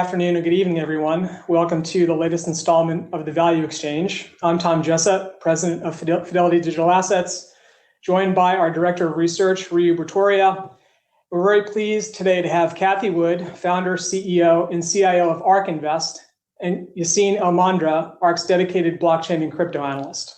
Afternoon and good evening, everyone. Welcome to the latest installment of the Value Exchange. I'm Tom Jessop, President of Fidelity Digital Assets, joined by our Director of Research, Bhutoria. We're very pleased today to have Cathie Wood, Founder, CEO, and CIO of ARK Invest, and Yassine El-Mandra, ARK's dedicated blockchain and crypto analyst.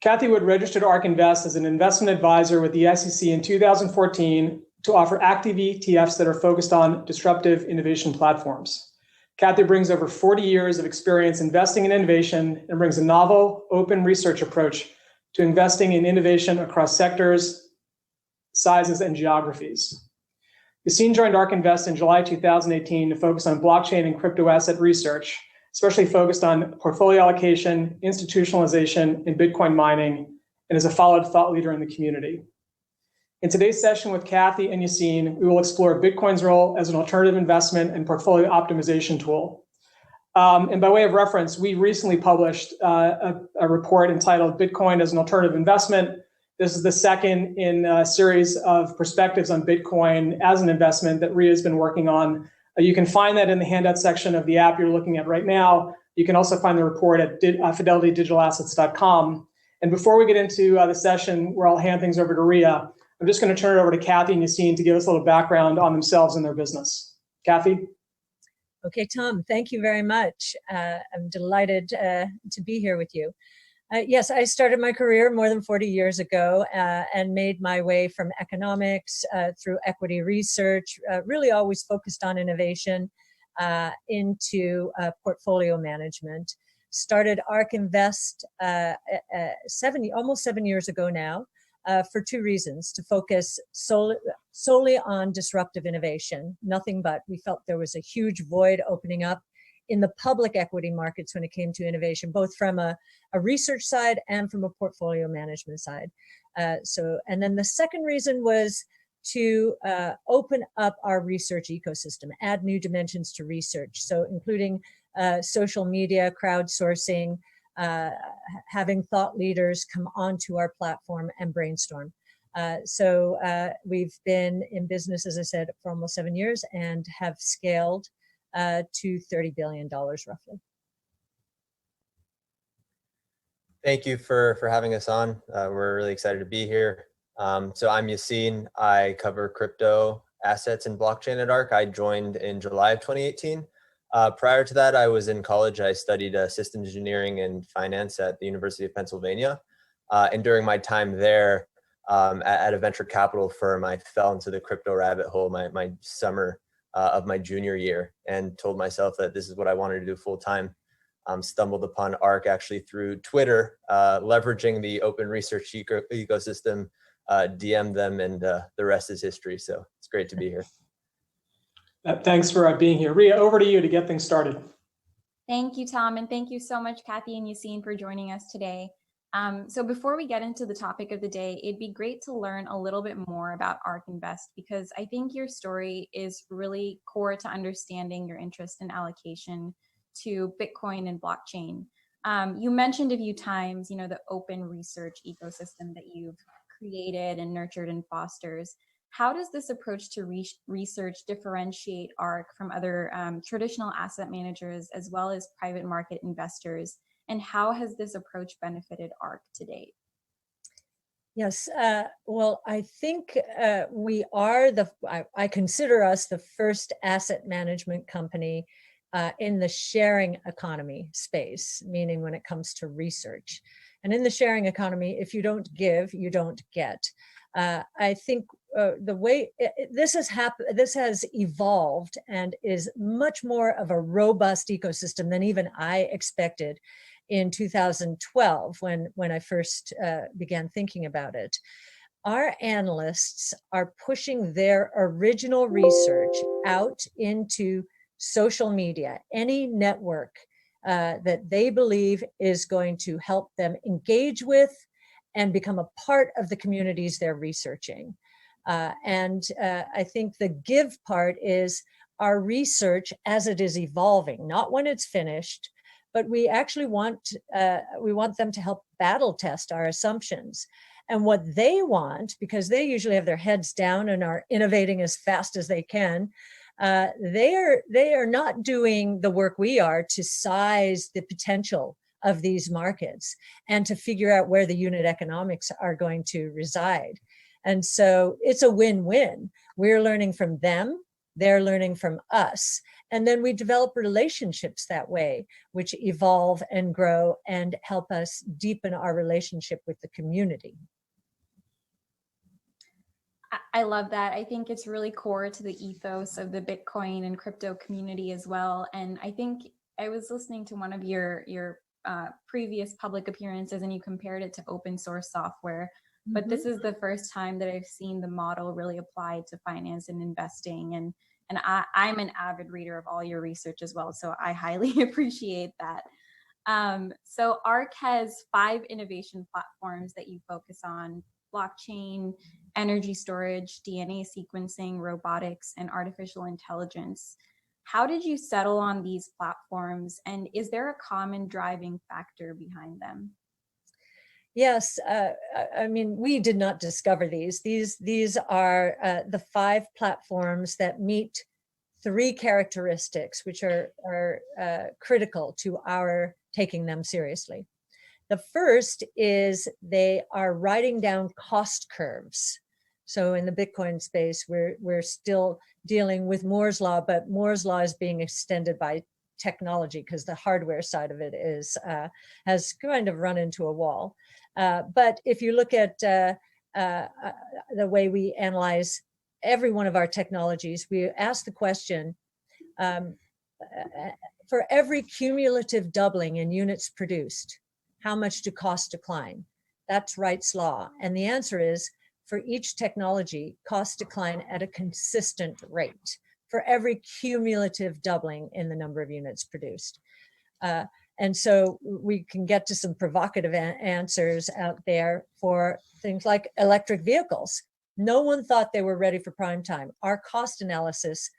Cathie Wood registered ARK Invest as an investment advisor with the SEC in 2014 to offer active ETFs that are focused on disruptive innovation platforms. Cathie brings over 40 years of experience investing in innovation and brings a novel, open research approach to investing in innovation across sectors, sizes, and geographies. Yassine joined ARK Invest in July 2018 to focus on blockchain and crypto asset research, especially focused on portfolio allocation, institutionalization, and Bitcoin mining, and is a followed thought leader in the community. In today's session with Cathie and Yassine, we will explore Bitcoin's role as an alternative investment and portfolio optimization tool. And by way of reference, we recently published a report entitled Bitcoin as an Alternative Investment. This is the second in a series of perspectives on Bitcoin as an investment that RIA has been working on. You can find that in the handout section of the app you're looking at right now. You can also find the report at fidelitydigitalassets.com. And before we get into the session where I'll hand things over to RIA, I'm just going to turn it over to Cathie and Yassine to give us a little background on themselves and their business. Cathie? Okay, Tom, thank you very much. I'm delighted to be here with you. Yes, I started my career more than 40 years ago and made my way from economics through equity research, really always focused on innovation, into portfolio management. Started ARK Invest almost 7 years ago now. For two reasons: to focus solely on disruptive innovation, nothing but. We felt there was a huge void opening up in the public equity markets when it came to innovation, both from a research side and from a portfolio management side. And then the second reason was to open up our research ecosystem, add new dimensions to research, so including social media, crowdsourcing, having thought leaders come onto our platform and brainstorm. So we've been in business, as I said, for almost 7 years and have scaled to $30 billion roughly. Thank you for having us on. We're really excited to be here. So I'm Yassine. I cover crypto assets and blockchain at ARK. I joined in July of 2018. Prior to that, I was in college. I studied systems engineering and finance at the University of Pennsylvania. And during my time there at a venture capital firm, I fell into the crypto rabbit hole my summer of my junior year and told myself that this is what I wanted to do full time. Stumbled upon ARK actually through Twitter, leveraging the open research ecosystem, DM'd them, and the rest is history. So it's great to be here. Thanks for being here. RIA, over to you to get things started. Thank you, Tom, and thank you so much, Cathie and Yassine, for joining us today. So before we get into the topic of the day, it'd be great to learn a little bit more about ARK Invest, because I think your story is really core to understanding your interest and allocation to Bitcoin and blockchain. You mentioned a few times, the open research ecosystem that you've created and nurtured and fosters. How does this approach to research differentiate ARK from other traditional asset managers as well as private market investors? And how has this approach benefited ARK to date? Yes, well, I think we are I consider us the first asset management company in the sharing economy space, meaning when it comes to research. And in the sharing economy, if you don't give, you don't get. I think the way this has evolved and is much more of a robust ecosystem than even I expected in 2012 when I first began thinking about it. Our analysts are pushing their original research out into social media, any network that they believe is going to help them engage with and become a part of the communities they're researching. And I think the give part is our research as it is evolving, not when it's finished, but we actually want them to help battle test our assumptions. And what they want, because they usually have their heads down and are innovating as fast as they can, they are not doing the work we are to size the potential of these markets and to figure out where the unit economics are going to reside. And so it's a win-win. We're learning from them, they're learning from us. And then we develop relationships that way, which evolve and grow and help us deepen our relationship with the community. I love that. I think it's really core to the ethos of the Bitcoin and crypto community as well. And I think I was listening to one of your previous public appearances, and you compared it to open source software. But this is the first time that I've seen the model really applied to finance and investing. And I'm an avid reader of all your research as well, so I highly appreciate that. So ARK has 5 innovation platforms that you focus on: blockchain, energy storage, DNA sequencing, robotics, and artificial intelligence. How did you settle on these platforms, and is there a common driving factor behind them? Yes, I mean, we did not discover these. These are the 5 platforms that meet 3 characteristics, which are critical to our taking them seriously. The first is they are writing down cost curves. So in the Bitcoin space, we're still dealing with Moore's law, but Moore's law is being extended by technology because the hardware side of it is has kind of run into a wall. But if you look at the way we analyze every one of our technologies, we ask the question, for every cumulative doubling in units produced, how much do costs decline? That's Wright's law. And the answer is, for each technology, costs decline at a consistent rate for every cumulative doubling in the number of units produced. And so we can get to some provocative answers out there for things like electric vehicles. No one thought they were ready for prime time. Our cost analysis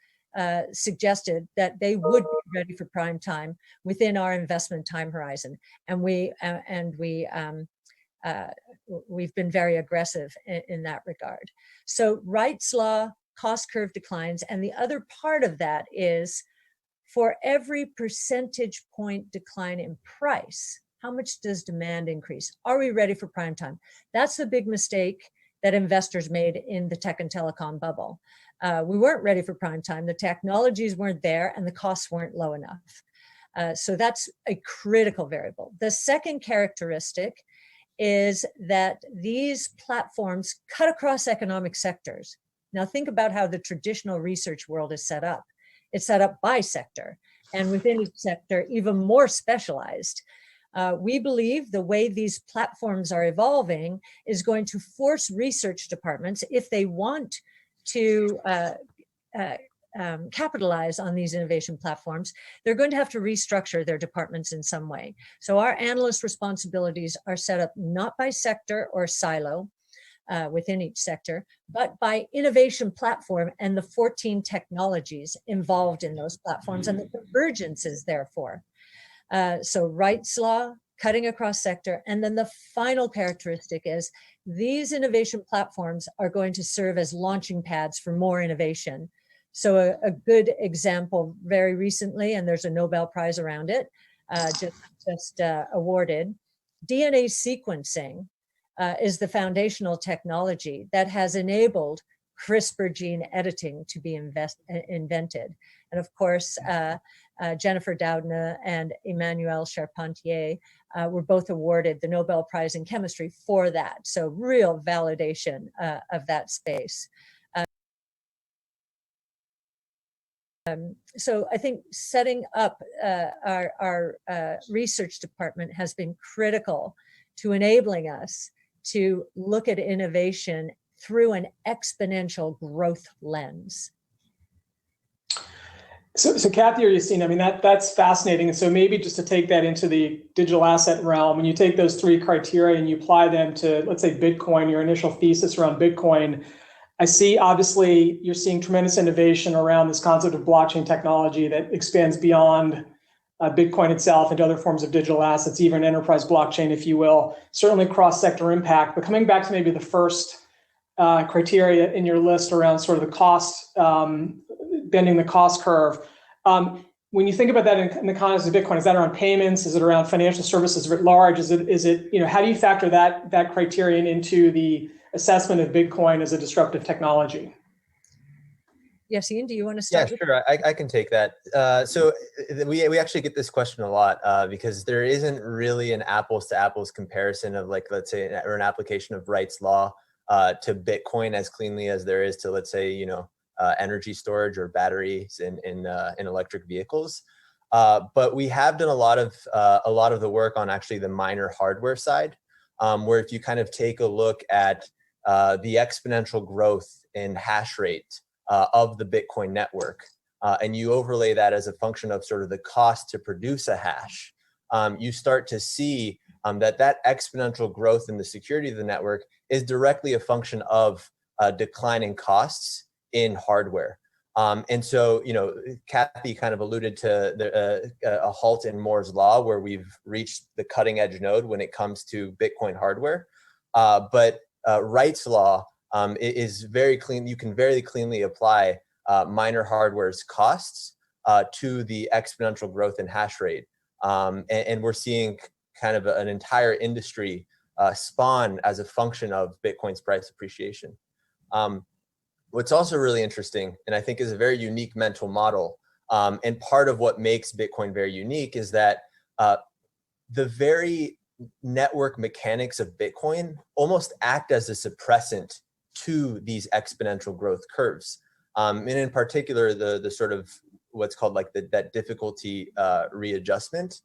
suggested that they would be ready for prime time within our investment time horizon. And we've been very aggressive in that regard. So Wright's law, cost curve declines. And the other part of that is, for every percentage point decline in price, how much does demand increase? Are we ready for prime time? That's the big mistake that investors made in the tech and telecom bubble. We weren't ready for prime time. The technologies weren't there and the costs weren't low enough. So that's a critical variable. The second characteristic is that these platforms cut across economic sectors. Now think about how the traditional research world is set up. It's set up by sector, and within each sector, even more specialized. We believe the way these platforms are evolving is going to force research departments, if they want to capitalize on these innovation platforms, they're going to have to restructure their departments in some way. So our analyst responsibilities are set up not by sector or silo within each sector, but by innovation platform and the 14 technologies involved in those platforms and the convergences therefore. So Wright's law, cutting across sector. And then the final characteristic is these innovation platforms are going to serve as launching pads for more innovation. So a good example very recently, and there's a Nobel Prize around it, just awarded, DNA sequencing is the foundational technology that has enabled CRISPR gene editing to be invented. And of course, Jennifer Doudna and Emmanuelle Charpentier were both awarded the Nobel Prize in Chemistry for that. So real validation of that space. So I think setting up our research department has been critical to enabling us to look at innovation through an exponential growth lens. So Kathy or Yassine, I mean, that's fascinating. And so maybe just to take that into the digital asset realm, when you take those 3 criteria and you apply them to, let's say, Bitcoin, your initial thesis around Bitcoin, I see, obviously, you're seeing tremendous innovation around this concept of blockchain technology that expands beyond Bitcoin itself into other forms of digital assets, even enterprise blockchain, if you will, certainly cross-sector impact. But coming back to maybe the first criteria in your list around sort of the cost bending the cost curve. When you think about that in the context of Bitcoin, is that around payments? Is it around financial services writ large? Is it how do you factor that criterion into the assessment of Bitcoin as a disruptive technology? Yes, Ian, do you want to start? Yeah, sure. I can take that. So we actually get this question a lot because there isn't really an apples to apples comparison of, like, let's say, or an application of Wright's law to Bitcoin as cleanly as there is to, let's say, energy storage or batteries in electric vehicles. But we have done a lot of the work on actually the miner hardware side, where if you kind of take a look at the exponential growth in hash rate of the Bitcoin network, and you overlay that as a function of sort of the cost to produce a hash, you start to see that exponential growth in the security of the network is directly a function of declining costs in hardware. And so, Kathy kind of alluded to a halt in Moore's law, where we've reached the cutting edge node when it comes to Bitcoin hardware. But Wright's law is very clean. You can very cleanly apply miner hardware's costs to the exponential growth in hash rate. And we're seeing kind of an entire industry spawn as a function of Bitcoin's price appreciation. What's also really interesting, and I think is a very unique mental model, and part of what makes Bitcoin very unique, is that the very network mechanics of Bitcoin almost act as a suppressant to these exponential growth curves. And in particular, the sort of what's called like that difficulty readjustment,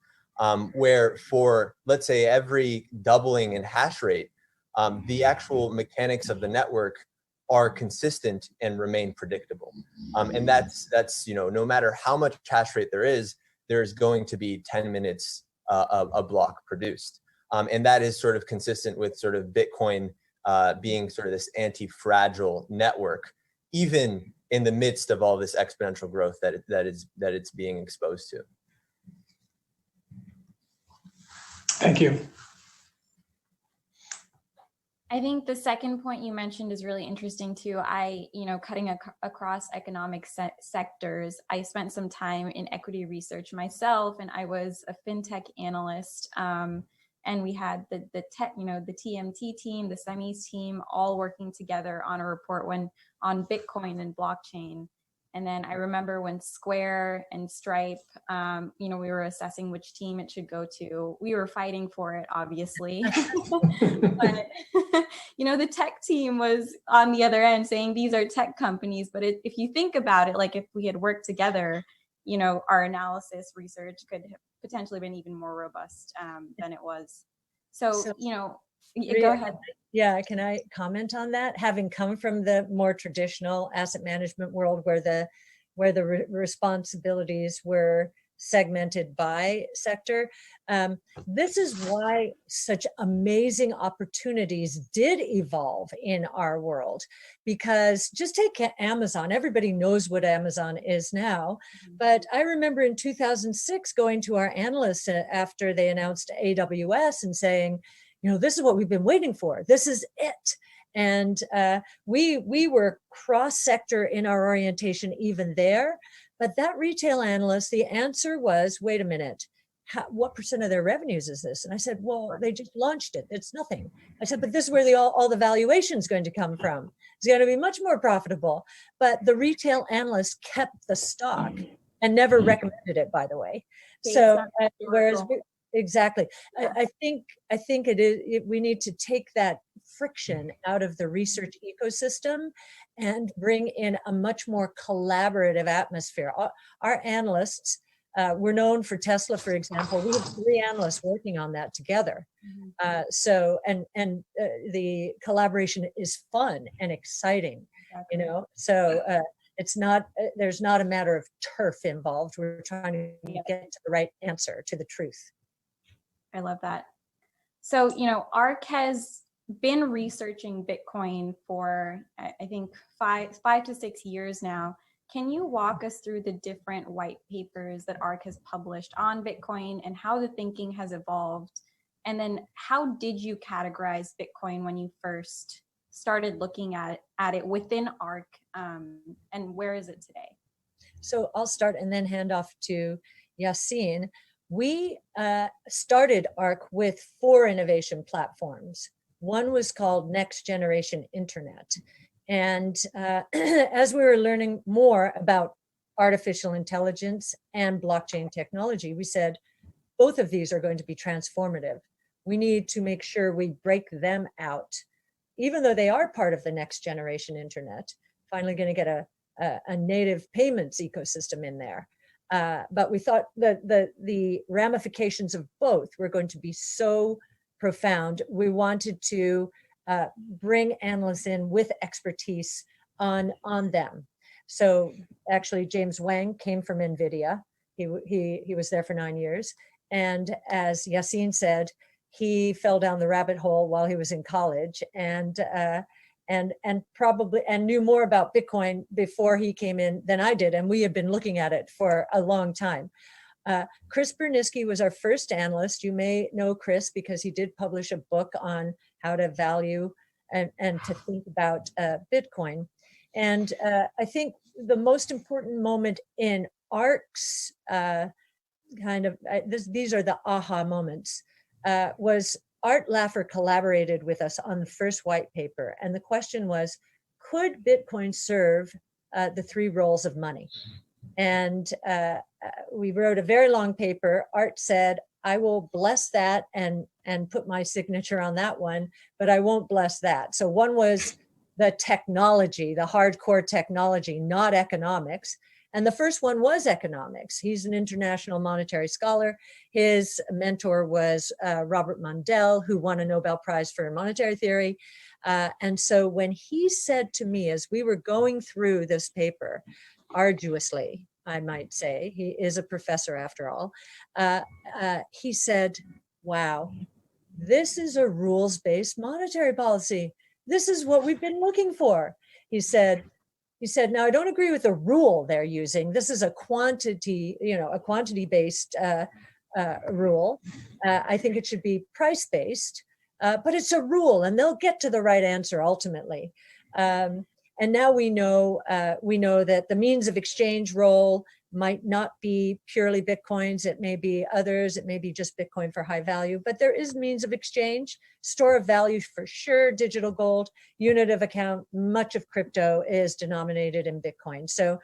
where for, let's say, every doubling in hash rate, the actual mechanics of the network are consistent and remain predictable. And that's no matter how much hash rate there's going to be 10 minutes a block produced. And that is sort of consistent with sort of Bitcoin being sort of this anti-fragile network, even in the midst of all this exponential growth that it's being exposed to. Thank you. I think the second point you mentioned is really interesting too. Cutting across economic sectors, I spent some time in equity research myself, and I was a fintech analyst. And we had the tech, the TMT team, the semis team, all working together on a report on Bitcoin and blockchain. And then I remember when Square and Stripe, we were assessing which team it should go to. We were fighting for it, obviously. But, the tech team was on the other end saying these are tech companies. But if you think about it, like if we had worked together, our analysis research could have potentially been even more robust than it was. So go ahead. Yeah, can I comment on that? Having come from the more traditional asset management world, where the responsibilities were segmented by sector, this is why such amazing opportunities did evolve in our world. Because just take Amazon. Everybody knows what Amazon is now, but I remember in 2006 going to our analysts after they announced AWS and saying, this is what we've been waiting for. This is it. And we were cross-sector in our orientation even there. But that retail analyst, the answer was, wait a minute, what percent of their revenues is this? And I said, well, they just launched it. It's nothing. I said, but this is where all the valuation is going to come from. It's going to be much more profitable. But the retail analyst kept the stock and never recommended it, by the way. So whereas exactly, I think it is. We need to take that friction out of the research ecosystem and bring in a much more collaborative atmosphere. Our analysts, we're known for Tesla, for example. We have 3 analysts working on that together. So the collaboration is fun and exciting. So there's not a matter of turf involved. We're trying to get to the right answer, to the truth. I love that. So, ARC has been researching Bitcoin for, I think, 5 to 6 years now. Can you walk us through the different white papers that ARC has published on Bitcoin and how the thinking has evolved? And then how did you categorize Bitcoin when you first started looking at it within ARC, and where is it today? So I'll start and then hand off to Yassine. We started ARC with 4 innovation platforms. One was called Next Generation Internet. And as we were learning more about artificial intelligence and blockchain technology, we said, both of these are going to be transformative. We need to make sure we break them out, even though they are part of the next generation internet, finally going to get a native payments ecosystem in there. But we thought that the ramifications of both were going to be so profound. We wanted to bring analysts in with expertise on them. So actually, James Wang came from NVIDIA. He was there for 9 years. And as Yassine said, he fell down the rabbit hole while he was in college and probably knew more about Bitcoin before he came in than I did. And we had been looking at it for a long time. Chris Berniski was our first analyst. You may know Chris because he did publish a book on how to value and to think about Bitcoin. And I think the most important moment in ARC's these are the aha moments, was Art Laffer collaborated with us on the first white paper. And the question was, could Bitcoin serve the 3 roles of money? And we wrote a very long paper. Art said, I will bless that and put my signature on that one, but I won't bless that. So one was the technology, the hardcore technology, not economics. And the first one was economics. He's an international monetary scholar. His mentor was Robert Mundell, who won a Nobel Prize for monetary theory. And so when he said to me, as we were going through this paper, arduously, I might say, he is a professor after all, he said, wow, this is a rules-based monetary policy. This is what we've been looking for. He said, now I don't agree with the rule they're using. This is a quantity-based rule. I think it should be price-based, but it's a rule and they'll get to the right answer ultimately. And now we know that the means of exchange role might not be purely Bitcoins. It may be others. It may be just Bitcoin for high value, but there is means of exchange, store of value for sure, digital gold, unit of account. Much of crypto is denominated in Bitcoin. So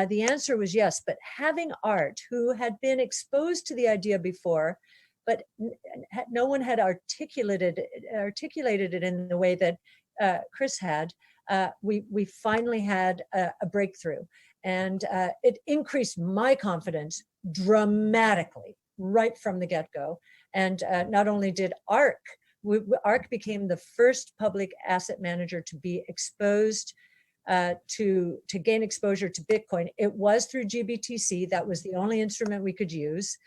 the answer was yes, but having Art, who had been exposed to the idea before, but no one had articulated it in the way that Chris had, we finally had a breakthrough. And it increased my confidence dramatically right from the get-go. And not only did ARC became the first public asset manager to be exposed to gain exposure to Bitcoin. It was through GBTC. That was the only instrument we could use.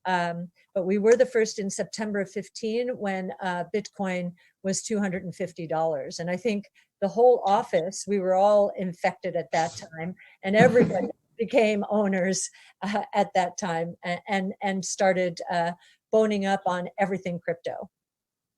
But we were the first in September of 15 when Bitcoin was $250. And I think the whole office, we were all infected at that time, and everybody became owners at that time and started boning up on everything crypto.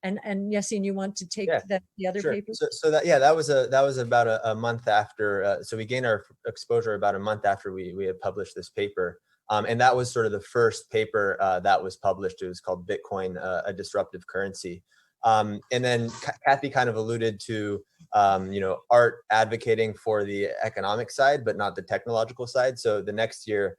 And Yassine, you want to take the other paper? So that was about a month after. So we gained our exposure about a month after we had published this paper. And that was sort of the first paper that was published. It was called Bitcoin, a Disruptive Currency. And then Kathy kind of alluded to, Art advocating for the economic side, but not the technological side. So the next year,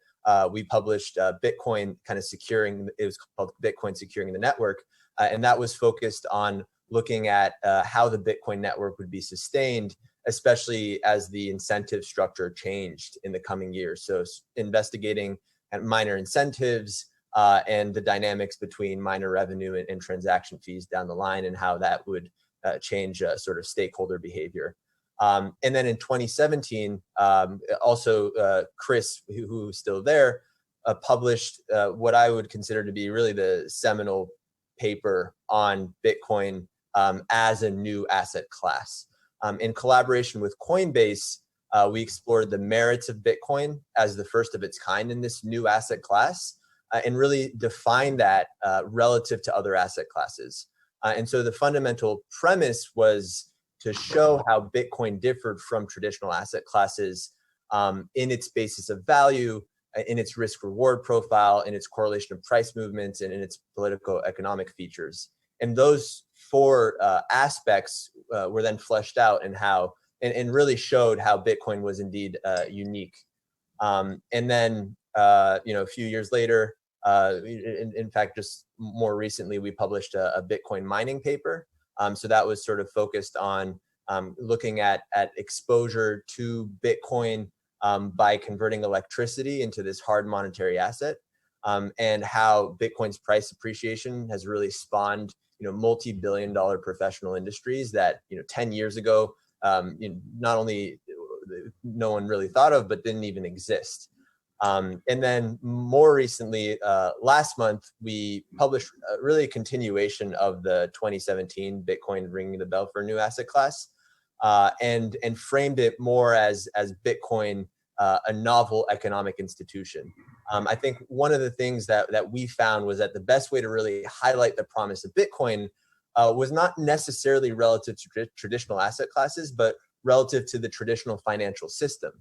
we published Bitcoin kind of securing, it was called Bitcoin Securing the Network. And that was focused on looking at how the Bitcoin network would be sustained, especially as the incentive structure changed in the coming years. So investigating miner incentives and the dynamics between miner revenue and transaction fees down the line, and how that would change sort of stakeholder behavior. And then in 2017, also Chris, who's still there, published what I would consider to be really the seminal paper on Bitcoin as a new asset class. In collaboration with Coinbase, we explored the merits of Bitcoin as the first of its kind in this new asset class, and really defined that relative to other asset classes. And so the fundamental premise was to show how Bitcoin differed from traditional asset classes in its basis of value, in its risk reward profile, in its correlation of price movements, and in its political economic features. And those four aspects were then fleshed out and really showed how Bitcoin was indeed unique. And then, a few years later, in fact, just more recently, we published a Bitcoin mining paper. So that was sort of focused on looking at exposure to Bitcoin by converting electricity into this hard monetary asset, and how Bitcoin's price appreciation has really spawned, multi-billion-dollar professional industries that, 10 years ago, not only no one really thought of, but didn't even exist. And then more recently, last month, we published really a continuation of the 2017 Bitcoin ringing the bell for a new asset class, and framed it more as Bitcoin, a novel economic institution. I think one of the things that we found was that the best way to really highlight the promise of Bitcoin was not necessarily relative to traditional asset classes, but relative to the traditional financial system.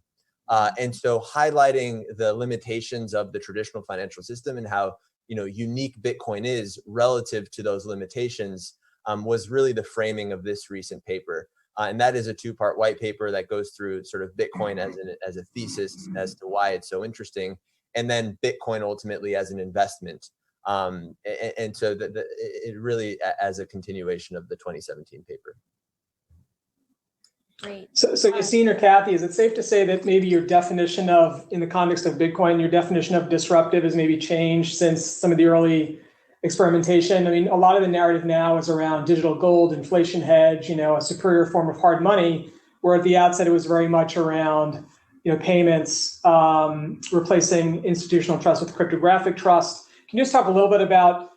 And so highlighting the limitations of the traditional financial system and how, unique Bitcoin is relative to those limitations was really the framing of this recent paper. And that is a two-part white paper that goes through sort of Bitcoin as a thesis as to why it's so interesting, and then Bitcoin ultimately as an investment. And so it really as a continuation of the 2017 paper. Great. So Yassine or Kathy, is it safe to say that maybe your definition of, in the context of Bitcoin, your definition of disruptive has maybe changed since some of the early experimentation? I mean, a lot of the narrative now is around digital gold, inflation hedge, a superior form of hard money, where at the outset it was very much around, payments, replacing institutional trust with cryptographic trust. Can you just talk a little bit about,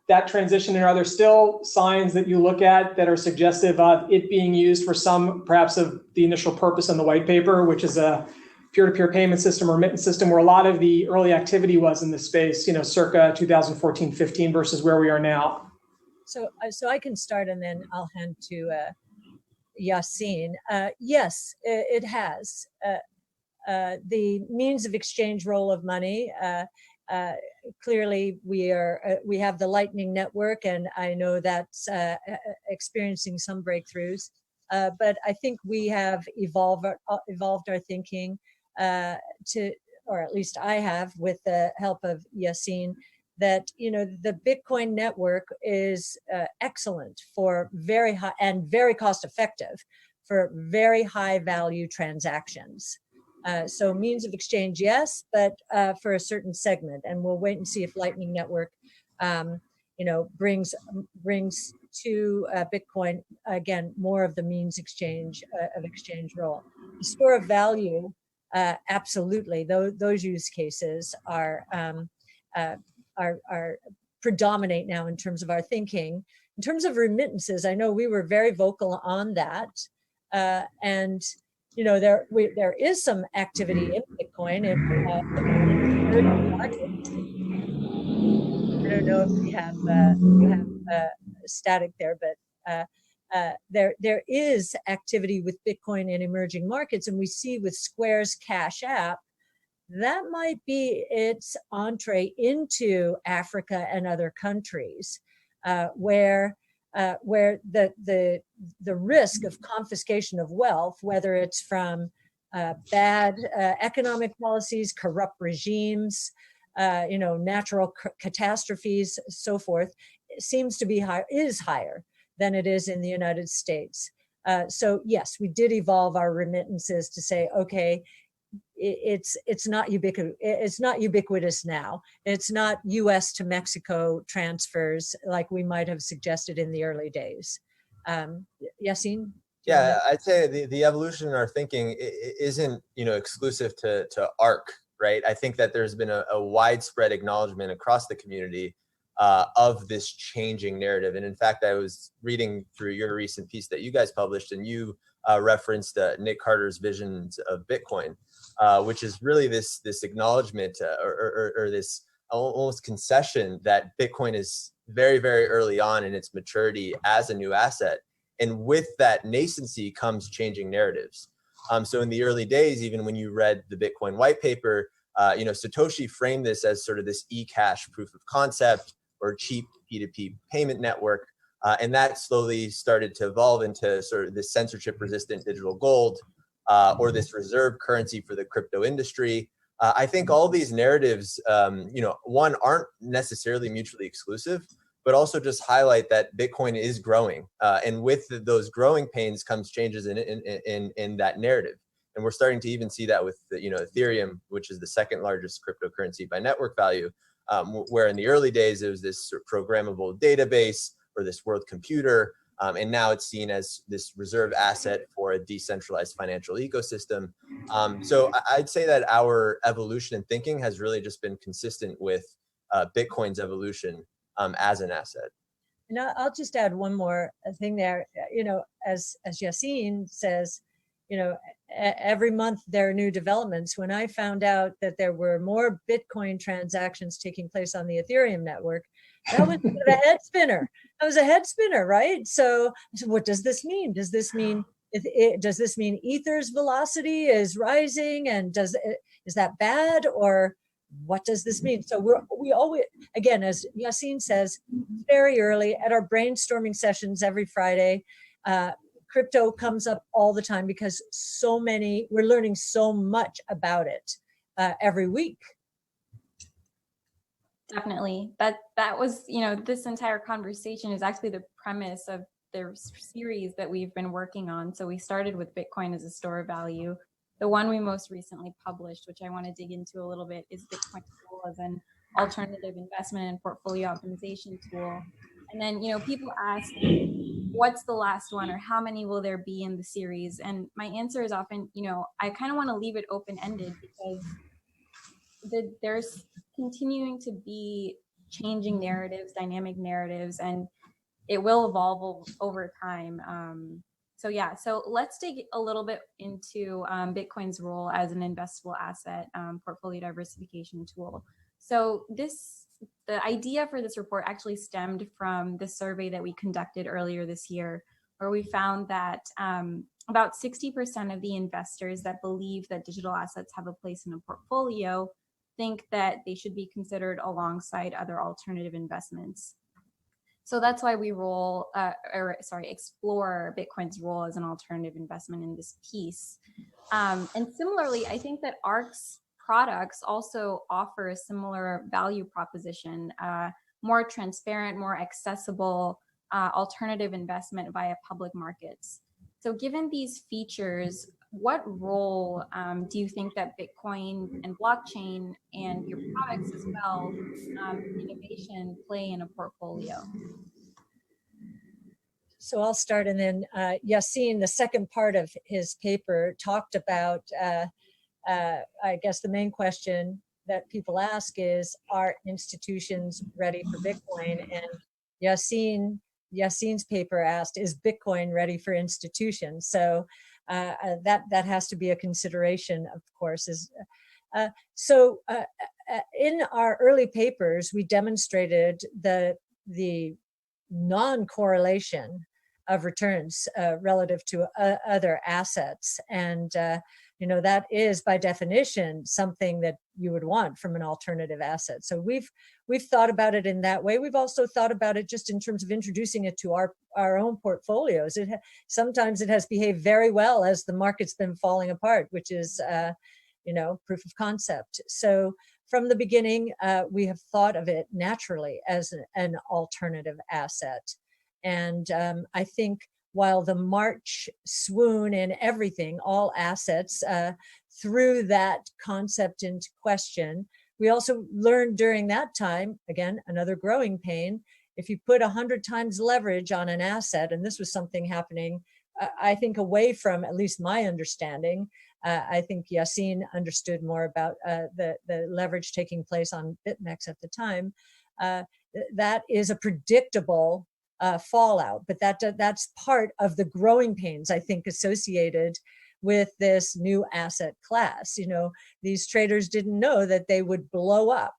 that transition? And are there still signs that you look at that are suggestive of it being used for some, perhaps, of the initial purpose in the white paper, which is a peer-to-peer payment system or remittance system, where a lot of the early activity was in this space, circa 2014-15 versus where we are now? So I can start, and then I'll hand to Yassine. Yes, it has. The means of exchange role of money. Clearly, we have the Lightning Network, and I know that's experiencing some breakthroughs. But I think we have evolved our thinking or at least I have, with the help of Yassine, that the Bitcoin network is excellent for very high and very cost effective for very high value transactions. So means of exchange, yes, but for a certain segment, and we'll wait and see if Lightning Network, brings to Bitcoin again more of the means exchange role. The store of value, absolutely. Those use cases are predominate now in terms of our thinking. In terms of remittances, I know we were very vocal on that, and there is some activity in Bitcoin. I don't know if we have static there, but there is activity with Bitcoin in emerging markets, and we see with Square's Cash App that might be its entree into Africa and other countries, where the risk of confiscation of wealth, whether it's from bad economic policies, corrupt regimes, natural catastrophes, so forth, seems to be higher than it is in the United States. So yes, we did evolve our remittances to say, okay, it's not ubiquitous now. It's not U.S. to Mexico transfers like we might have suggested in the early days. Yassine? Yeah, I'd say the evolution in our thinking isn't exclusive to ARK, right? I think that there's been a widespread acknowledgement across the community of this changing narrative. And in fact, I was reading through your recent piece that you guys published, and you referenced Nick Carter's visions of Bitcoin, which is really this acknowledgement or this almost concession that Bitcoin is very, very early on in its maturity as a new asset. And with that nascency comes changing narratives. So in the early days, even when you read the Bitcoin white paper, Satoshi framed this as sort of this e-cash proof of concept or cheap P2P payment network. And that slowly started to evolve into sort of this censorship-resistant digital gold, or this reserve currency for the crypto industry. I think all these narratives, one, aren't necessarily mutually exclusive, but also just highlight that Bitcoin is growing. And with those growing pains comes changes in that narrative. And we're starting to even see that with Ethereum, which is the second largest cryptocurrency by network value, where in the early days it was this sort of programmable database or this world computer, and now it's seen as this reserve asset for a decentralized financial ecosystem. So I'd say that our evolution in thinking has really just been consistent with Bitcoin's evolution as an asset. And I'll just add one more thing there. As Yassine says, every month there are new developments. When I found out that there were more Bitcoin transactions taking place on the Ethereum network, that was a head spinner. That was a head spinner, right? So what does this mean? Does this mean Ether's velocity is rising, and is that bad, or what does this mean? So we always, again, as Yassine says, very early at our brainstorming sessions every Friday, crypto comes up all the time because we're learning so much about it every week. Definitely. That was, this entire conversation is actually the premise of the series that we've been working on. So we started with Bitcoin as a store of value. The one we most recently published, which I want to dig into a little bit, is Bitcoin as an alternative investment and portfolio optimization tool. And then, people ask, what's the last one, or how many will there be in the series? And my answer is often, I kind of want to leave it open-ended, because there's continuing to be changing narratives, dynamic narratives, and it will evolve over time. So let's dig a little bit into Bitcoin's role as an investable asset, portfolio diversification tool. So the idea for this report actually stemmed from the survey that we conducted earlier this year, where we found that about 60% of the investors that believe that digital assets have a place in a portfolio think that they should be considered alongside other alternative investments. So that's why we explore Bitcoin's role as an alternative investment in this piece. And similarly, I think that ARK's products also offer a similar value proposition, more transparent, more accessible alternative investment via public markets. So given these features, what role do you think that Bitcoin and blockchain and your products as well, innovation, play in a portfolio? So I'll start, and then Yassine, the second part of his paper, talked about, I guess the main question that people ask is, are institutions ready for Bitcoin? And Yassine's paper asked, is Bitcoin ready for institutions? So that has to be a consideration, of course. In our early papers, we demonstrated the non-correlation of returns relative to other assets, and that is by definition something that you would want from an alternative asset. So we've thought about it in that way. We've also thought about it just in terms of introducing it to our own portfolios. Sometimes it has behaved very well as the market's been falling apart, which is proof of concept. So from the beginning, we have thought of it naturally as an alternative asset. And I think while the March swoon in everything, all assets, threw that concept into question, we also learned during that time, again, another growing pain, if you put 100 times leverage on an asset, and this was something happening, I think, away from at least my understanding. I think Yassine understood more about the leverage taking place on BitMEX at the time. That is a predictable fallout, but that's part of the growing pains, I think, associated with this new asset class. These traders didn't know that they would blow up.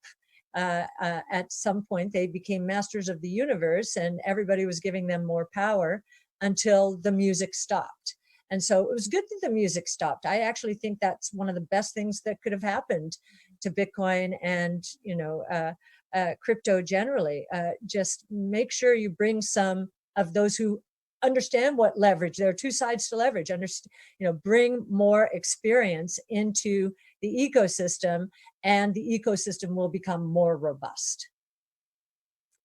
At some point, they became masters of the universe, and everybody was giving them more power until the music stopped. And so it was good that the music stopped. I actually think that's one of the best things that could have happened to Bitcoin and, crypto generally. Just make sure you bring some of those who understand what leverage. There are two sides to leverage. Bring more experience into the ecosystem, and the ecosystem will become more robust.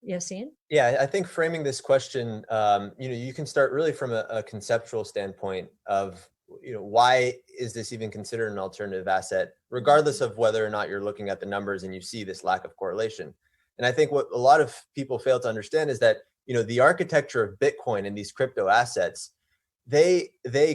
Yassine? Yeah, I think framing this question, you can start really from a conceptual standpoint of, why is this even considered an alternative asset, regardless of whether or not you're looking at the numbers and you see this lack of correlation. And I think what a lot of people fail to understand is that, the architecture of Bitcoin and these crypto assets, they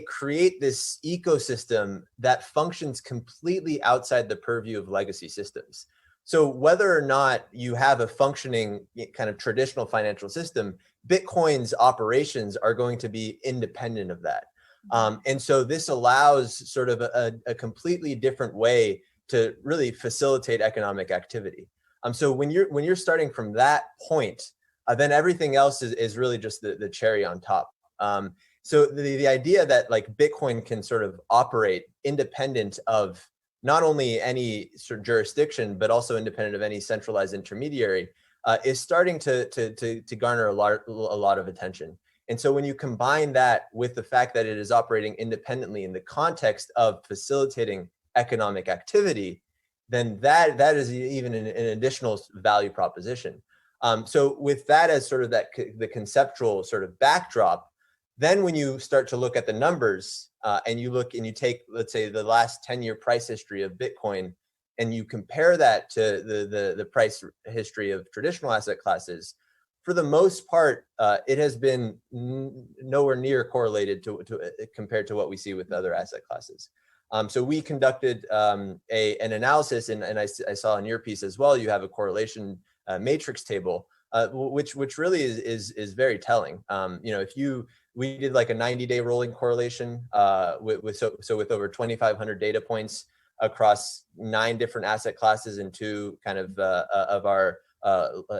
create this ecosystem that functions completely outside the purview of legacy systems. So whether or not you have a functioning kind of traditional financial system, Bitcoin's operations are going to be independent of that. And so this allows sort of a completely different way to really facilitate economic activity. So when you're starting from that point, then everything else is really just the cherry on top. So the idea that like Bitcoin can sort of operate independent of not only any sort of jurisdiction, but also independent of any centralized intermediary, is starting to garner a lot of attention. And so when you combine that with the fact that it is operating independently in the context of facilitating economic activity, then that is even an additional value proposition. So with that as sort of the conceptual sort of backdrop, then when you start to look at the numbers and you take, let's say, the last 10-year price history of Bitcoin, and you compare that to the price history of traditional asset classes, for the most part, it has been nowhere near correlated to compared to what we see with other asset classes. So we conducted an analysis, and I saw in your piece as well, you have a correlation matrix table, which really is very telling. We did like a 90-day rolling correlation with over 2,500 data points across 9 different asset classes and 2 kind of our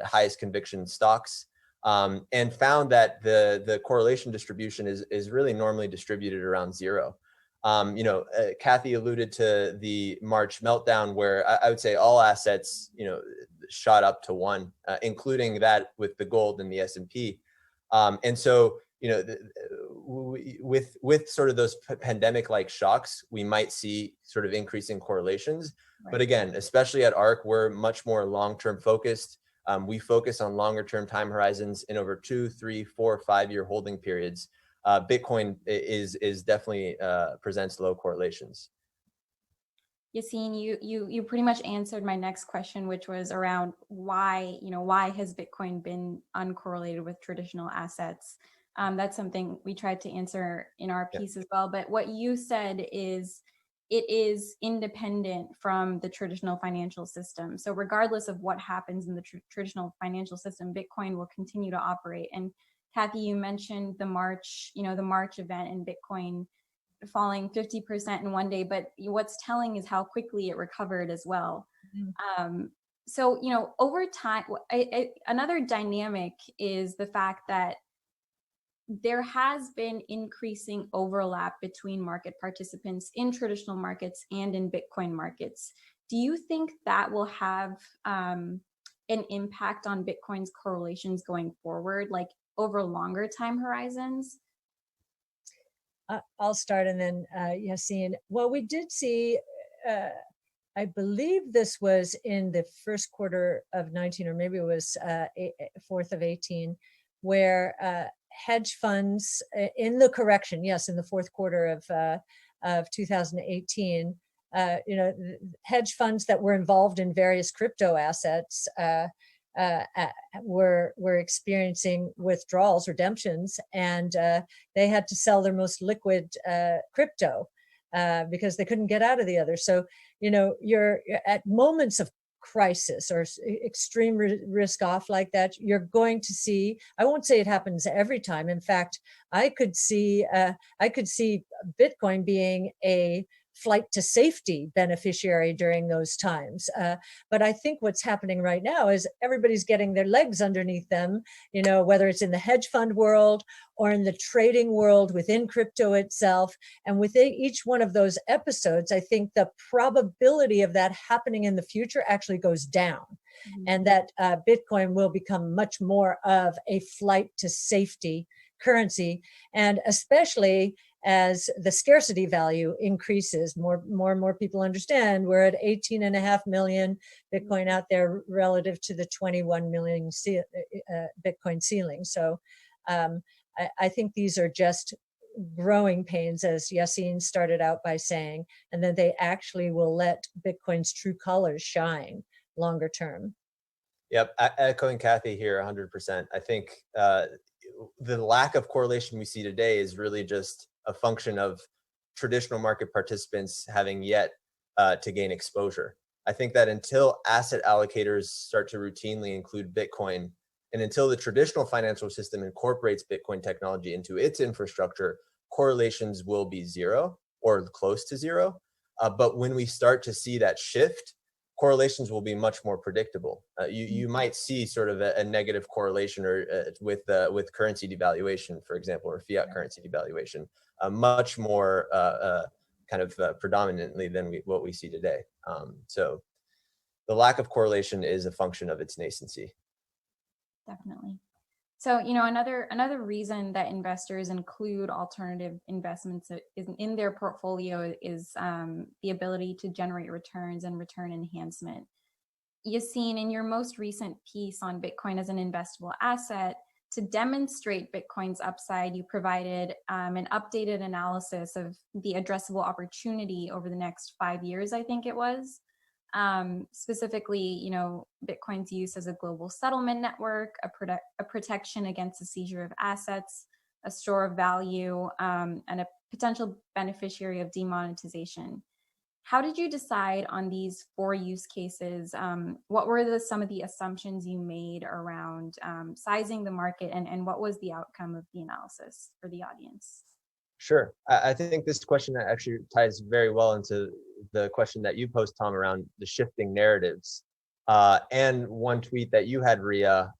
highest conviction stocks, and found that the correlation distribution is really normally distributed around 0. Kathy alluded to the March meltdown, where I would say all assets, shot up to 1, including that with the gold and the S&P. And so, with sort of those pandemic-like shocks, we might see sort of increasing correlations. Right. But again, especially at ARK, we're much more long-term focused. We focus on longer-term time horizons in over 2, 3, 4, 5-year holding periods. Bitcoin is definitely presents low correlations. Yassine, you pretty much answered my next question, which was around why has Bitcoin been uncorrelated with traditional assets? That's something we tried to answer in our piece as well. But what you said is it is independent from the traditional financial system. So regardless of what happens in the traditional financial system, Bitcoin will continue to operate. And Kathy, you mentioned the March event in Bitcoin falling 50% in one day, but what's telling is how quickly it recovered as well. Mm-hmm. So, over time, another dynamic is the fact that there has been increasing overlap between market participants in traditional markets and in Bitcoin markets. Do you think that will have an impact on Bitcoin's correlations going forward, like over longer time horizons? I'll start, and then Yassine. Well, we did see, I believe this was in the first quarter of 19, or maybe it was 4th of 18, where hedge funds in the correction, yes, in the fourth quarter of 2018, hedge funds that were involved in various crypto assets were experiencing withdrawals, redemptions, and they had to sell their most liquid crypto because they couldn't get out of the other. So, you're at moments of crisis or extreme risk off like that, you're going to see, I won't say it happens every time. In fact, I could see Bitcoin being a flight to safety beneficiary during those times. But I think what's happening right now is everybody's getting their legs underneath them, you know, whether it's in the hedge fund world or in the trading world within crypto itself. And within each one of those episodes, I think the probability of that happening in the future actually goes down. And that Bitcoin will become much more of a flight to safety currency, and especially as the scarcity value increases, more and more people understand we're at 18.5 million Bitcoin out there relative to the 21 million Bitcoin ceiling. So I think these are just growing pains, as Yassine started out by saying, and then they actually will let Bitcoin's true colors shine longer term. Yep, echoing Kathy here 100%. I think the lack of correlation we see today is really just a function of traditional market participants having yet to gain exposure. I think that until asset allocators start to routinely include Bitcoin, and until the traditional financial system incorporates Bitcoin technology into its infrastructure, correlations will be zero or close to zero. But when we start to see that shift, correlations will be much more predictable. You might see sort of a negative correlation or with currency devaluation, for example, or fiat currency devaluation, much more kind of predominantly than what we see today. So the lack of correlation is a function of its nascency. Definitely. So, you know, another reason that investors include alternative investments in their portfolio is the ability to generate returns and return enhancement. Yassine, in your most recent piece on Bitcoin as an investable asset, to demonstrate Bitcoin's upside, you provided an updated analysis of the addressable opportunity over the next 5 years, I think it was. Specifically, you know, Bitcoin's use as a global settlement network, a protection against the seizure of assets, a store of value, and a potential beneficiary of demonetization. How did you decide on these 4 use cases? What were some of the assumptions you made around sizing the market, and what was the outcome of the analysis for the audience? Sure. I think this question actually ties very well into the question that you posed, Tom, around the shifting narratives. And one tweet that you had, Ria,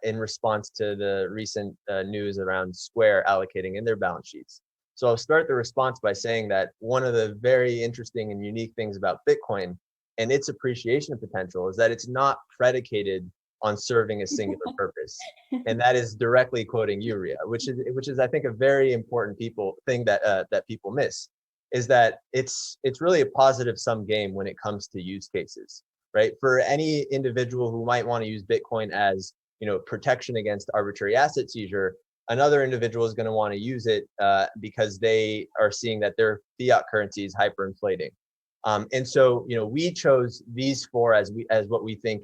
in response to the recent news around Square allocating in their balance sheets. So I'll start the response by saying that one of the very interesting and unique things about Bitcoin and its appreciation potential is that it's not predicated on serving a singular purpose. And that is directly quoting you, Ria, which is I think a very important thing that people miss, is that it's really a positive sum game when it comes to use cases, right? For any individual who might want to use Bitcoin as, you know, protection against arbitrary asset seizure, another individual is going to want to use it because they are seeing that their fiat currency is hyperinflating. And so, you know, we chose these 4 as what we think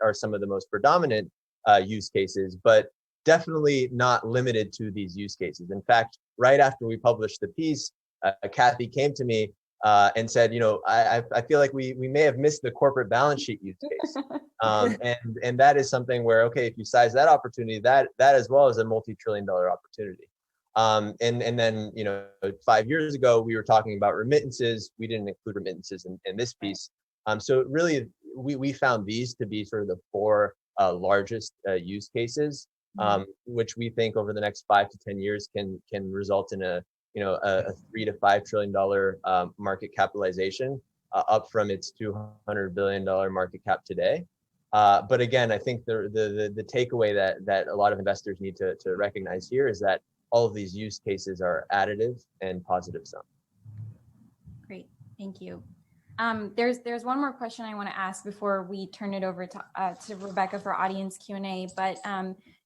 are some of the most predominant use cases, but definitely not limited to these use cases. In fact, right after we published the piece, Kathy came to me and said, you know, I feel like we may have missed the corporate balance sheet use case. And that is something where, okay, if you size that opportunity, that as well as a multi-trillion-dollar opportunity. And then, you know, 5 years ago, we were talking about remittances. We didn't include remittances in this piece. So really, we found these to be sort of the 4 largest use cases, which we think over the next 5 to 10 years can result in a $3 to $5 trillion market capitalization, up from its $200 billion market cap today. But again, I think the takeaway that a lot of investors need to recognize here is that all of these use cases are additive and positive sum. Great, thank you. There's one more question I want to ask before we turn it over to Rebecca for audience Q&A. But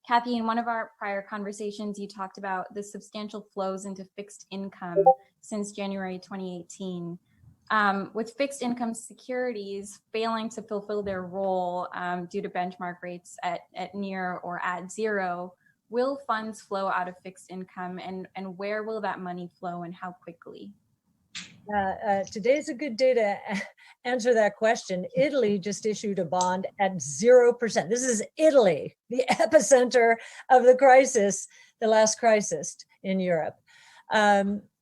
Kathy, in one of our prior conversations, you talked about the substantial flows into fixed income since January 2018. With fixed income securities failing to fulfill their role due to benchmark rates at near or at zero, will funds flow out of fixed income, and where will that money flow and how quickly? Today's a good day to answer that question. Italy just issued a bond at 0%. This is Italy, the epicenter of the crisis, the last crisis in Europe.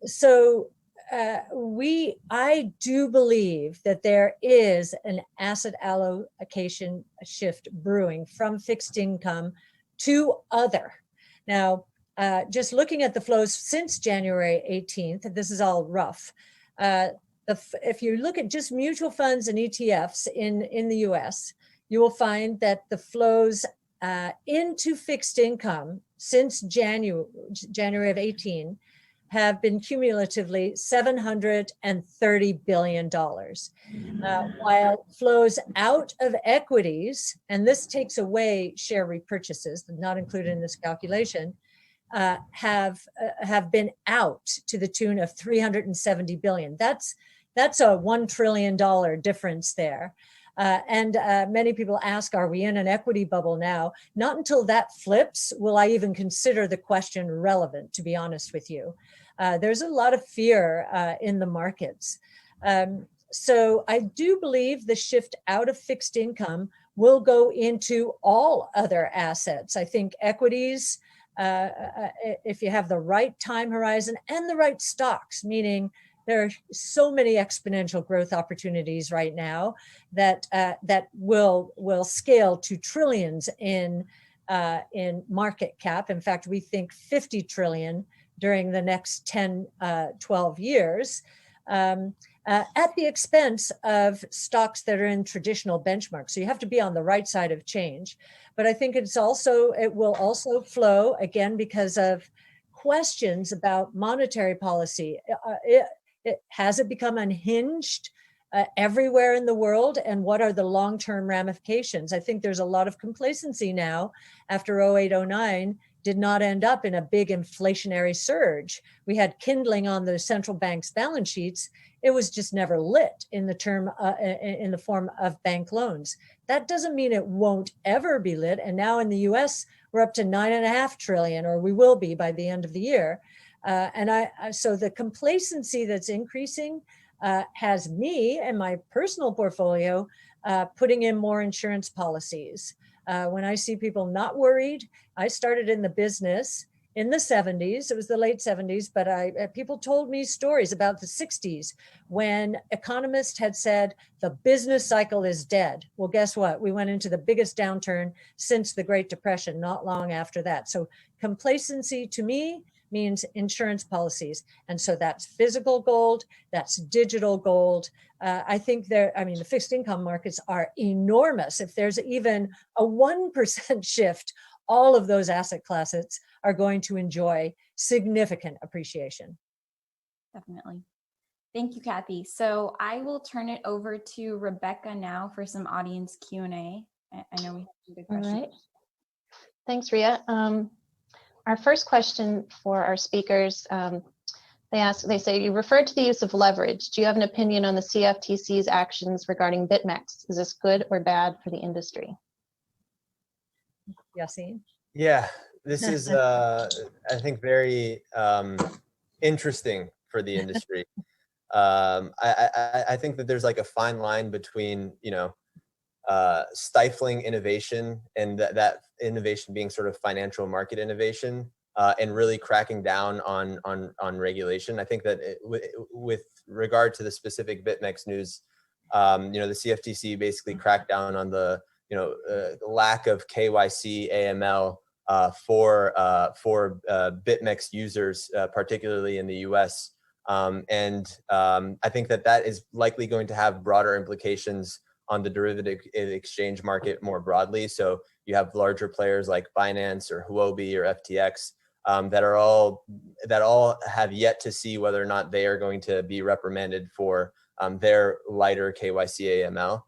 So I do believe that there is an asset allocation shift brewing from fixed income to other. Now, just looking at the flows since January 18th, this is all rough. If you look at just mutual funds and ETFs in the US, you will find that the flows into fixed income since January of 18 have been cumulatively $730 billion, while flows out of equities, and this takes away share repurchases, not included in this calculation, have been out to the tune of $370 billion. That's a $1 trillion difference there. And many people ask, are we in an equity bubble now? Not until that flips will I even consider the question relevant, to be honest with you. There's a lot of fear in the markets. So I do believe the shift out of fixed income will go into all other assets. I think equities, if you have the right time horizon and the right stocks, meaning there are so many exponential growth opportunities right now that will scale to trillions in market cap. In fact, we think 50 trillion during the next 10, 12 years, at the expense of stocks that are in traditional benchmarks. So you have to be on the right side of change. But I think it will also flow, again, because of questions about monetary policy. Has it become unhinged everywhere in the world? And what are the long-term ramifications? I think there's a lot of complacency now after 08, 09 did not end up in a big inflationary surge. We had kindling on the central bank's balance sheets. It was just never lit in the form of bank loans. That doesn't mean it won't ever be lit. And now in the US, we're up to 9.5 trillion, or we will be by the end of the year. So the complacency that's increasing has me and my personal portfolio putting in more insurance policies. When I see people not worried, I started in the business in the 70s. It was the late 70s, but people told me stories about the 60s when economists had said the business cycle is dead. Well, guess what? We went into the biggest downturn since the Great Depression, not long after that. So complacency to me means insurance policies. And so that's physical gold, that's digital gold. I think the fixed income markets are enormous. If there's even a 1% shift, all of those asset classes are going to enjoy significant appreciation. Definitely. Thank you, Kathy. So I will turn it over to Rebecca now for some audience Q&A. I know we have some good questions. All right. Thanks, Ria. Our first question for our speakers, they say, you referred to the use of leverage. Do you have an opinion on the CFTC's actions regarding BitMEX? Is this good or bad for the industry? Yassine? Yeah, this is, I think, very interesting for the industry. I think that there's like a fine line between, stifling innovation and that innovation being sort of financial market innovation, and really cracking down on regulation. I think that with regard to the specific BitMEX news, the CFTC basically cracked down on the lack of KYC AML for BitMEX users, particularly in the US. And I think that is likely going to have broader implications on the derivative exchange market more broadly. So you have larger players like Binance or Huobi or FTX that all have yet to see whether or not they are going to be reprimanded for their lighter KYC AML.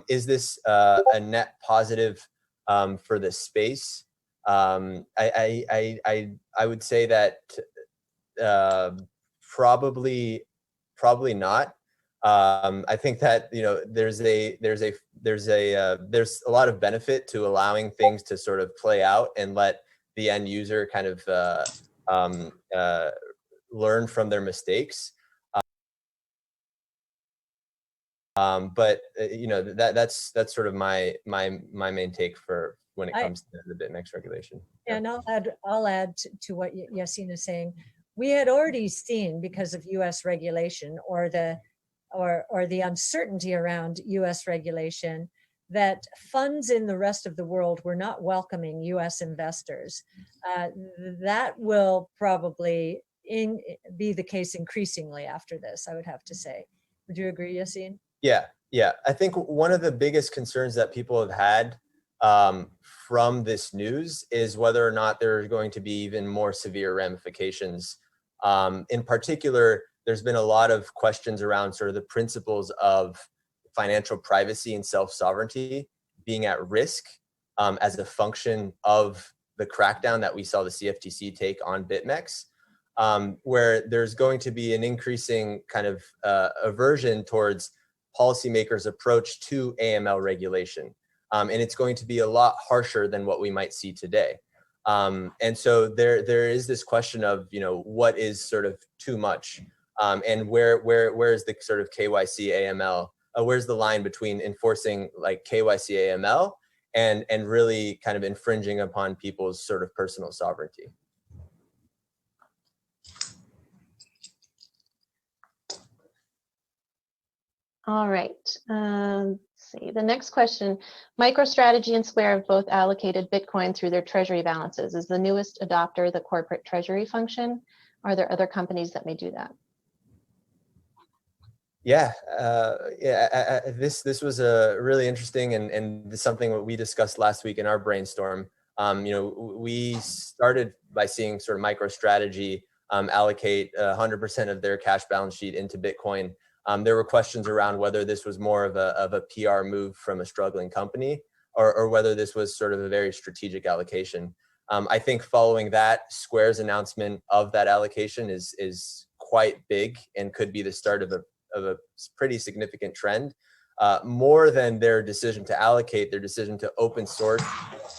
Is this a net positive for the space? I would say that probably not. I think that there's a lot of benefit to allowing things to sort of play out and let the end user kind of learn from their mistakes. But that's sort of my main take for when it comes to the BitMEX regulation. And I'll add to what Yassine is saying. we had already seen, because of US regulation or the uncertainty around US regulation, that funds in the rest of the world were not welcoming US investors. That will probably be the case increasingly after this, I would have to say. Would you agree, Yassine? Yeah. I think one of the biggest concerns that people have had from this news is whether or not there are going to be even more severe ramifications. In particular, there's been a lot of questions around sort of the principles of financial privacy and self-sovereignty being at risk as a function of the crackdown that we saw the CFTC take on BitMEX, where there's going to be an increasing kind of aversion towards policymakers' approach to AML regulation. And it's going to be a lot harsher than what we might see today. And so there is this question of, what is sort of too much, and where is the sort of KYC AML? Where's the line between enforcing like KYC AML and really kind of infringing upon people's sort of personal sovereignty? All right. Let's see. The next question: MicroStrategy and Square have both allocated Bitcoin through their treasury balances. Is the newest adopter the corporate treasury function? Are there other companies that may do that? This was a really interesting and something that we discussed last week in our brainstorm. We started by seeing sort of MicroStrategy allocate 100% of their cash balance sheet into Bitcoin. There were questions around whether this was more of a PR move from a struggling company or whether this was sort of a very strategic allocation. I think following that, Square's announcement of that allocation is quite big and could be the start of a pretty significant trend. More than their decision to allocate, their decision to open source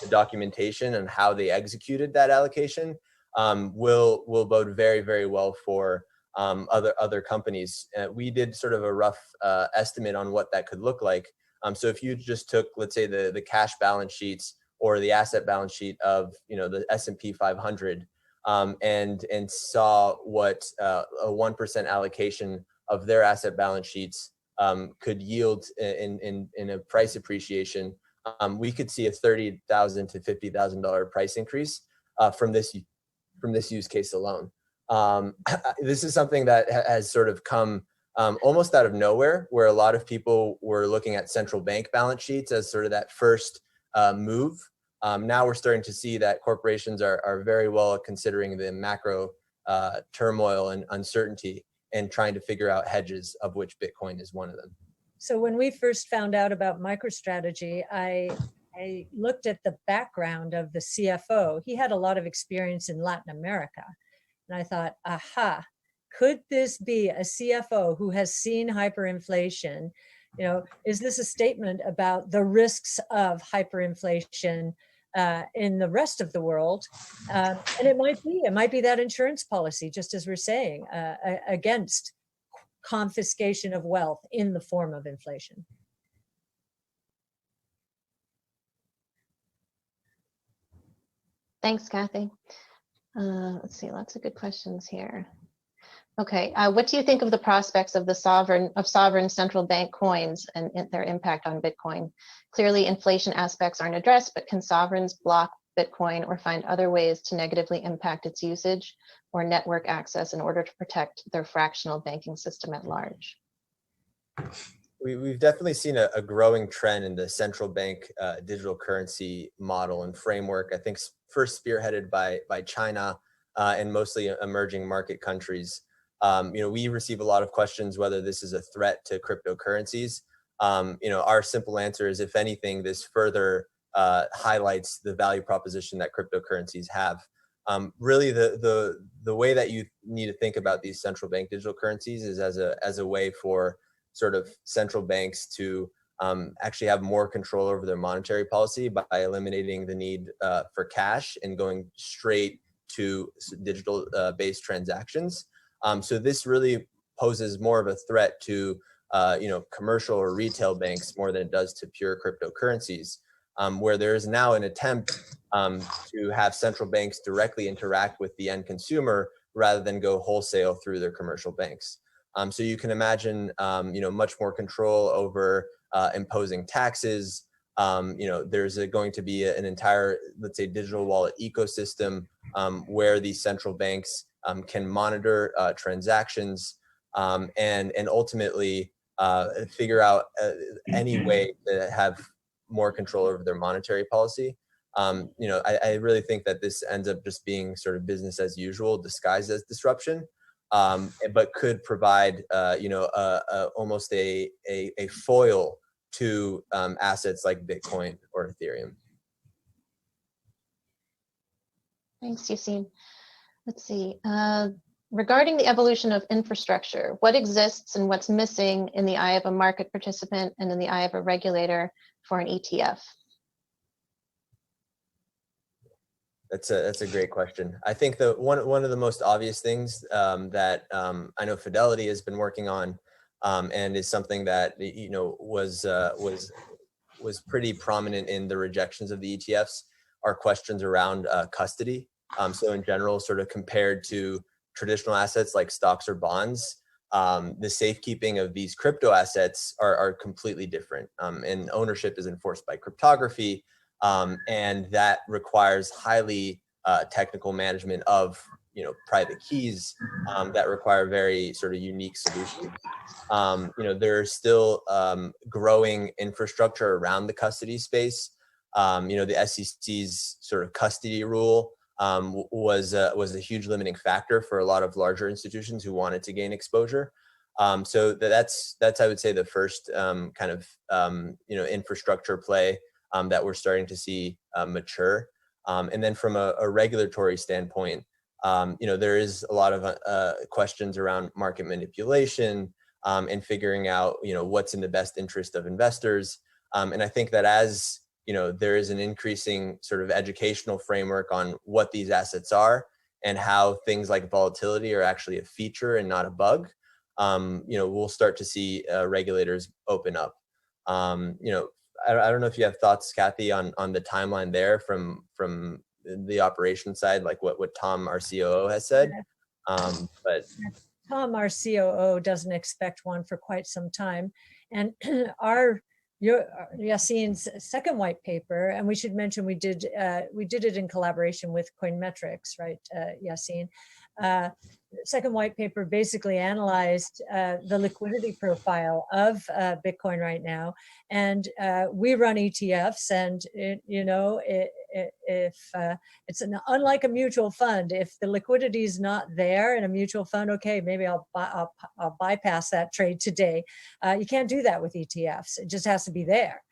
the documentation and how they executed that allocation will bode very, very well for other companies. We did sort of a rough estimate on what that could look like. So if you just took, let's say, the cash balance sheets or the asset balance sheet of the S&P 500 and saw what a 1% allocation of their asset balance sheets could yield in a price appreciation, we could see a $30,000 to $50,000 price increase from this use case alone. This is something that has sort of come almost out of nowhere, where a lot of people were looking at central bank balance sheets as sort of that first move. Now we're starting to see that corporations are very well considering the macro turmoil and uncertainty and trying to figure out hedges, of which Bitcoin is one of them. So when we first found out about MicroStrategy, I looked at the background of the CFO. He had a lot of experience in Latin America. And I thought, aha, could this be a CFO who has seen hyperinflation? Is this a statement about the risks of hyperinflation in the rest of the world? And it might be that insurance policy, just as we're saying, against confiscation of wealth in the form of inflation. Thanks, Kathy. Let's see, lots of good questions here. Okay, what do you think of the prospects of sovereign central bank coins and their impact on Bitcoin? Clearly, inflation aspects aren't addressed, but can sovereigns block Bitcoin or find other ways to negatively impact its usage or network access in order to protect their fractional banking system at large? We've definitely seen a growing trend in the central bank digital currency model and framework. I think first spearheaded by China and mostly emerging market countries. We receive a lot of questions whether this is a threat to cryptocurrencies. Our simple answer is, if anything, this further highlights the value proposition that cryptocurrencies have. Really, the way that you need to think about these central bank digital currencies is as a way for sort of central banks to actually have more control over their monetary policy by eliminating the need for cash and going straight to digital based transactions. So this really poses more of a threat to commercial or retail banks more than it does to pure cryptocurrencies, where there is now an attempt to have central banks directly interact with the end consumer rather than go wholesale through their commercial banks. So you can imagine, much more control over imposing taxes. There's going to be an entire, let's say, digital wallet ecosystem where these central banks can monitor transactions and ultimately figure out any way to have more control over their monetary policy. I really think that this ends up just being sort of business as usual, disguised as disruption, but could provide, almost a foil to assets like Bitcoin or Ethereum. Thanks, Yassine. Let's see. Regarding the evolution of infrastructure, what exists and what's missing in the eye of a market participant and in the eye of a regulator for an ETF? That's a great question. I think the one of the most obvious things that I know Fidelity has been working on, and is something that was pretty prominent in the rejections of the ETFs, are questions around custody. So in general, sort of compared to traditional assets like stocks or bonds, the safekeeping of these crypto assets are completely different, and ownership is enforced by cryptography. And that requires highly technical management of private keys that require very sort of unique solutions. There's still growing infrastructure around the custody space. The SEC's sort of custody rule was a huge limiting factor for a lot of larger institutions who wanted to gain exposure. So that's I would say the first kind of infrastructure play that we're starting to see mature. And then from a regulatory standpoint, there is a lot of questions around market manipulation and figuring out what's in the best interest of investors. And I think that as there is an increasing sort of educational framework on what these assets are and how things like volatility are actually a feature and not a bug, we'll start to see regulators open up. I don't know if you have thoughts, Kathy, on the timeline there from the operation side, like what Tom, our COO, has said. But Tom, our COO, doesn't expect one for quite some time. And Yassine's second white paper, and we should mention we did it in collaboration with Coinmetrics, right, Yassine? Second white paper basically analyzed the liquidity profile of Bitcoin right now, and we run ETFs, and it's unlike a mutual fund. If the liquidity is not there in a mutual fund, okay, maybe I'll bypass that trade today. You can't do that with ETFs. It just has to be there.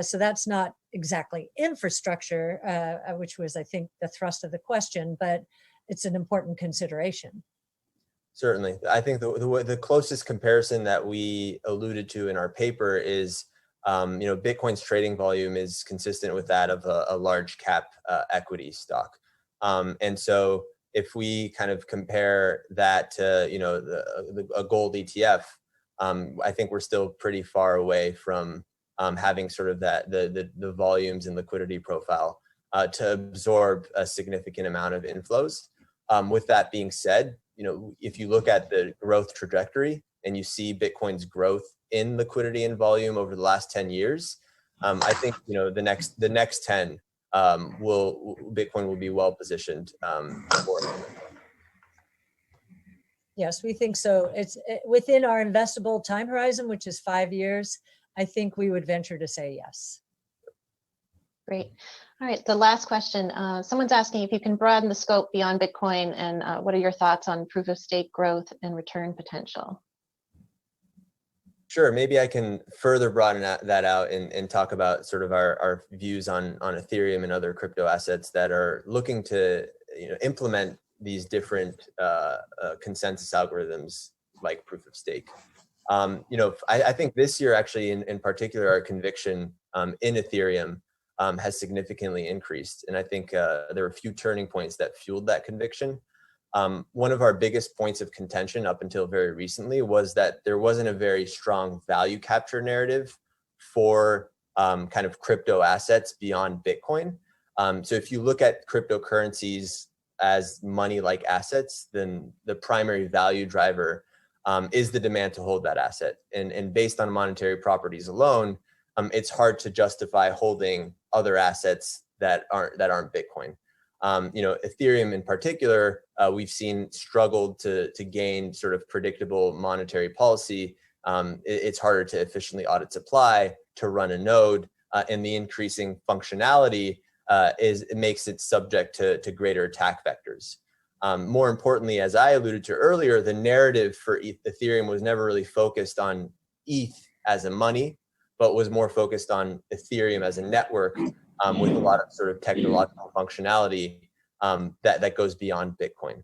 So that's not exactly infrastructure, which was, I think, the thrust of the question, but it's an important consideration. Certainly. I think the closest comparison that we alluded to in our paper is, Bitcoin's trading volume is consistent with that of a large cap equity stock. And so if we kind of compare that to, a gold ETF, I think we're still pretty far away from having sort of the volumes and liquidity profile to absorb a significant amount of inflows. With that being said, if you look at the growth trajectory and you see Bitcoin's growth in liquidity and volume over the last 10 years, I think the next 10 Bitcoin will be well positioned for it. Yes, we think so. It's within our investable time horizon, which is 5 years. I think we would venture to say yes. Great. All right, the last question. Someone's asking if you can broaden the scope beyond Bitcoin, and what are your thoughts on proof of stake growth and return potential? Sure, maybe I can further broaden that out and talk about sort of our views on Ethereum and other crypto assets that are looking to implement these different consensus algorithms like proof of stake. I think this year actually in particular, our conviction in Ethereum has significantly increased. And I think there are a few turning points that fueled that conviction. One of our biggest points of contention up until very recently was that there wasn't a very strong value capture narrative for kind of crypto assets beyond Bitcoin. So if you look at cryptocurrencies as money-like assets, then the primary value driver is the demand to hold that asset. And based on monetary properties alone, it's hard to justify holding other assets that aren't Bitcoin. Ethereum in particular, we've seen struggled to gain sort of predictable monetary policy. It's harder to efficiently audit supply, to run a node, and the increasing functionality it makes it subject to greater attack vectors. More importantly, as I alluded to earlier, the narrative for Ethereum was never really focused on ETH as a money, but was more focused on Ethereum as a network with a lot of sort of technological functionality that goes beyond Bitcoin.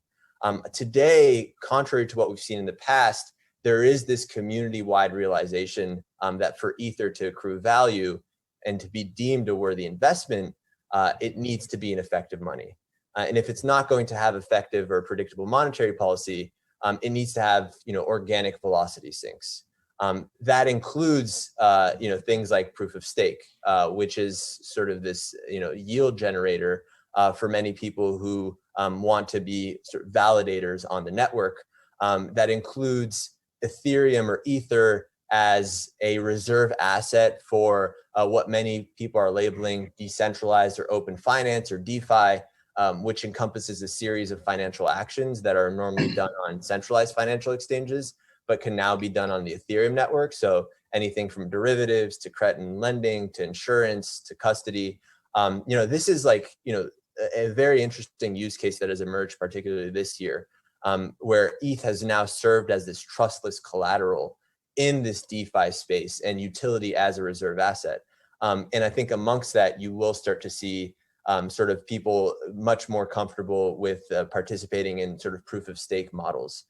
Today, contrary to what we've seen in the past, there is this community-wide realization that for Ether to accrue value and to be deemed a worthy investment, it needs to be an effective money. And if it's not going to have effective or predictable monetary policy, it needs to have organic velocity sinks. That includes things like proof of stake, which is sort of this yield generator for many people who want to be sort of validators on the network. That includes Ethereum or Ether as a reserve asset for what many people are labeling decentralized or open finance or DeFi, which encompasses a series of financial actions that are normally done on centralized financial exchanges, but can now be done on the Ethereum network. So anything from derivatives to credit and lending to insurance to custody. This is like, a very interesting use case that has emerged, particularly this year, where ETH has now served as this trustless collateral in this DeFi space and utility as a reserve asset. And I think amongst that, you will start to see sort of people much more comfortable with participating in sort of proof of stake models.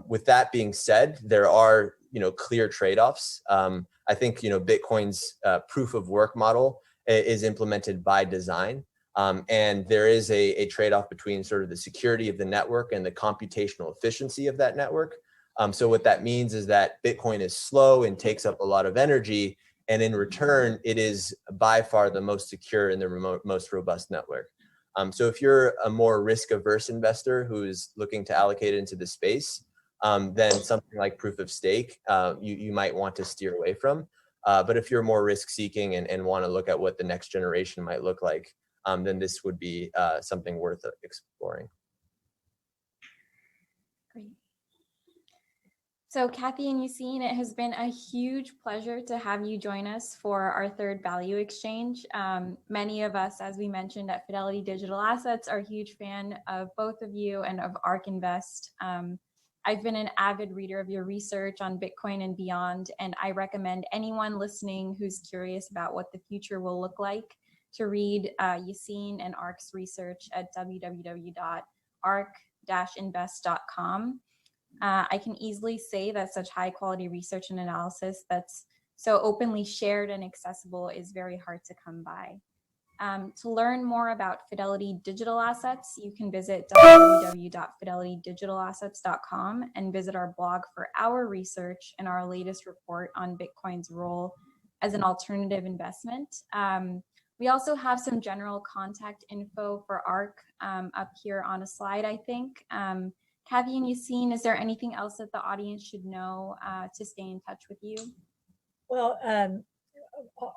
With that being said, there are clear trade-offs. I think Bitcoin's proof of work model is implemented by design, and there is a trade-off between sort of the security of the network and the computational efficiency of that network. So what that means is that Bitcoin is slow and takes up a lot of energy, and in return, it is by far the most secure and the most robust network. So if you're a more risk-averse investor who is looking to allocate into the space, then something like proof of stake, you might want to steer away from. But if you're more risk-seeking and want to look at what the next generation might look like, then this would be something worth exploring. Great. So Kathy and Yassine, it has been a huge pleasure to have you join us for our third value exchange. Many of us, as we mentioned at Fidelity Digital Assets, are a huge fan of both of you and of ARK Invest. I've been an avid reader of your research on Bitcoin and beyond, and I recommend anyone listening who's curious about what the future will look like to read Yassine and ARK's research at www.ark-invest.com. I can easily say that such high quality research and analysis that's so openly shared and accessible is very hard to come by. To learn more about Fidelity Digital Assets, you can visit www.fidelitydigitalassets.com and visit our blog for our research and our latest report on Bitcoin's role as an alternative investment. We also have some general contact info for ARK up here on a slide, I think. Kathy and Yassine, is there anything else that the audience should know to stay in touch with you? Well,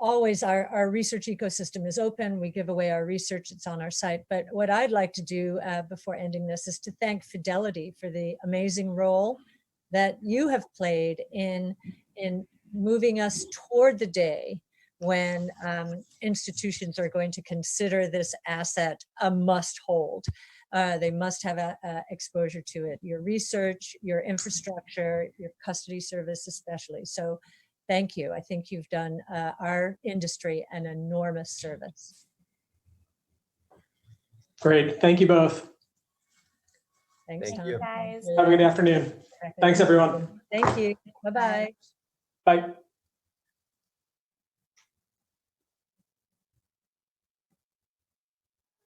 always our research ecosystem is open. We give away our research, it's on our site. But what I'd like to do before ending this is to thank Fidelity for the amazing role that you have played in moving us toward the day when institutions are going to consider this asset a must hold. They must have exposure to it. Your research, your infrastructure, your custody service especially. So thank you. I think you've done our industry an enormous service. Great. Thank you both. Thanks, Thank Tom. you. Guys. Have a good afternoon. Thanks, everyone. Thank you. Bye-bye. Bye.